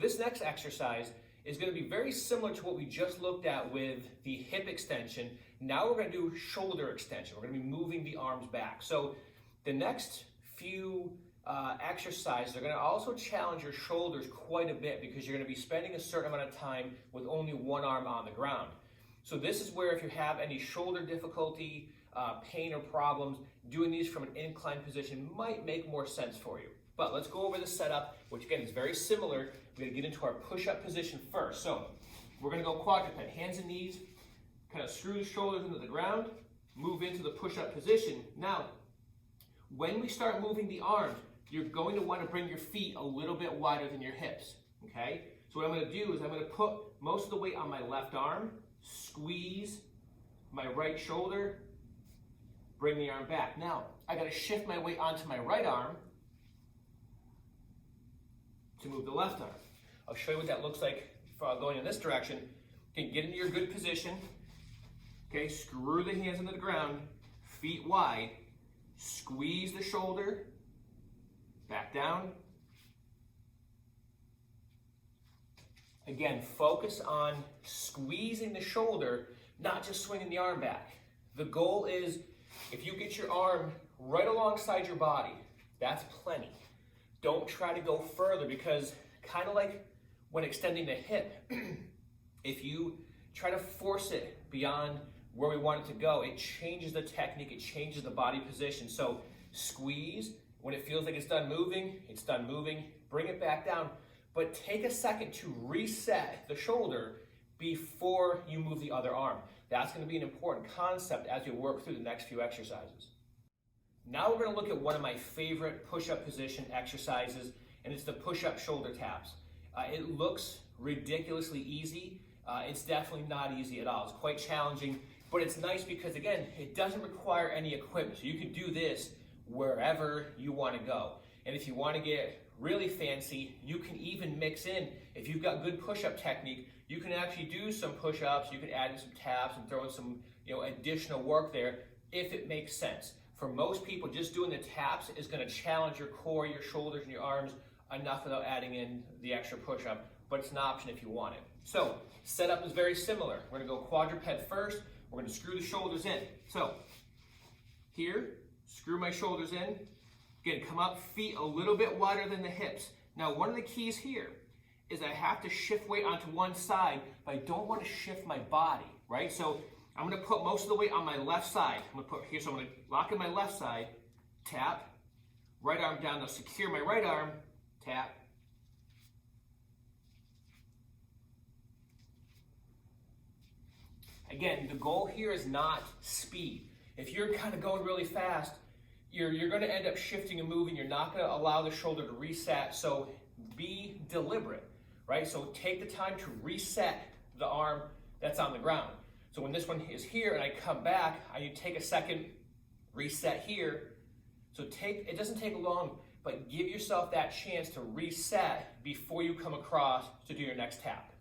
This next exercise is going to be very similar to what we just looked at with the hip extension. Now we're going to do shoulder extension. We're going to be moving the arms back. So the next few exercises are going to also challenge your shoulders quite a bit because you're going to be spending a certain amount of time with only one arm on the ground. So this is where if you have any shoulder difficulty, pain or problems, doing these from an inclined position might make more sense for you. But let's go over the setup, which again is very similar. We're going to get into our push-up position first. So we're going to go quadruped, hands and knees, kind of screw the shoulders into the ground, move into the push-up position. Now, when we start moving the arms, you're going to want to bring your feet a little bit wider than your hips, okay? So what I'm going to do is I'm going to put most of the weight on my left arm, squeeze my right shoulder, bring the arm back. Now, I got to shift my weight onto my right arm to move the left arm. I'll show you what that looks like for going in this direction. Okay, get into your good position. Okay, screw the hands into the ground, feet wide, squeeze the shoulder, back down. Again, focus on squeezing the shoulder, not just swinging the arm back. The goal is if you get your arm right alongside your body, that's plenty. Don't try to go further because kind of like when extending the hip, if you try to force it beyond where we want it to go, it changes the technique, it changes the body position. So squeeze, when it feels like it's done moving, bring it back down, but take a second to reset the shoulder before you move the other arm. That's going to be an important concept as we work through the next few exercises. Now we're going to look at one of my favorite push-up position exercises, and it's the push-up shoulder taps. It looks ridiculously easy. It's definitely not easy at all. It's quite challenging, but it's nice because, again, it doesn't require any equipment. So you can do this wherever you want to go. And if you want to get really fancy, you can even mix in, if you've got good push-up technique, you can actually do some push-ups, you can add in some taps and throw in some additional work there if it makes sense. For most people, just doing the taps is going to challenge your core, your shoulders, and your arms enough without adding in the extra push-up, but it's an option if you want it. So, setup is very similar. We're going to go quadruped first. We're going to screw the shoulders in. So, here, screw my shoulders in. Again, come up, feet a little bit wider than the hips. Now, one of the keys here is I have to shift weight onto one side, but I don't want to shift my body, right? So, I'm going to put most of the weight on my left side. I'm going to put here, so I'm going to lock in my left side, tap, right arm down, now secure my right arm, tap. Again, the goal here is not speed. If you're kind of going really fast, you're going to end up shifting and moving. You're not going to allow the shoulder to reset, so be deliberate, right? So take the time to reset the arm that's on the ground. So when this one is here and I come back, I need to take a second, reset here. So it doesn't take long, but give yourself that chance to reset before you come across to do your next tap.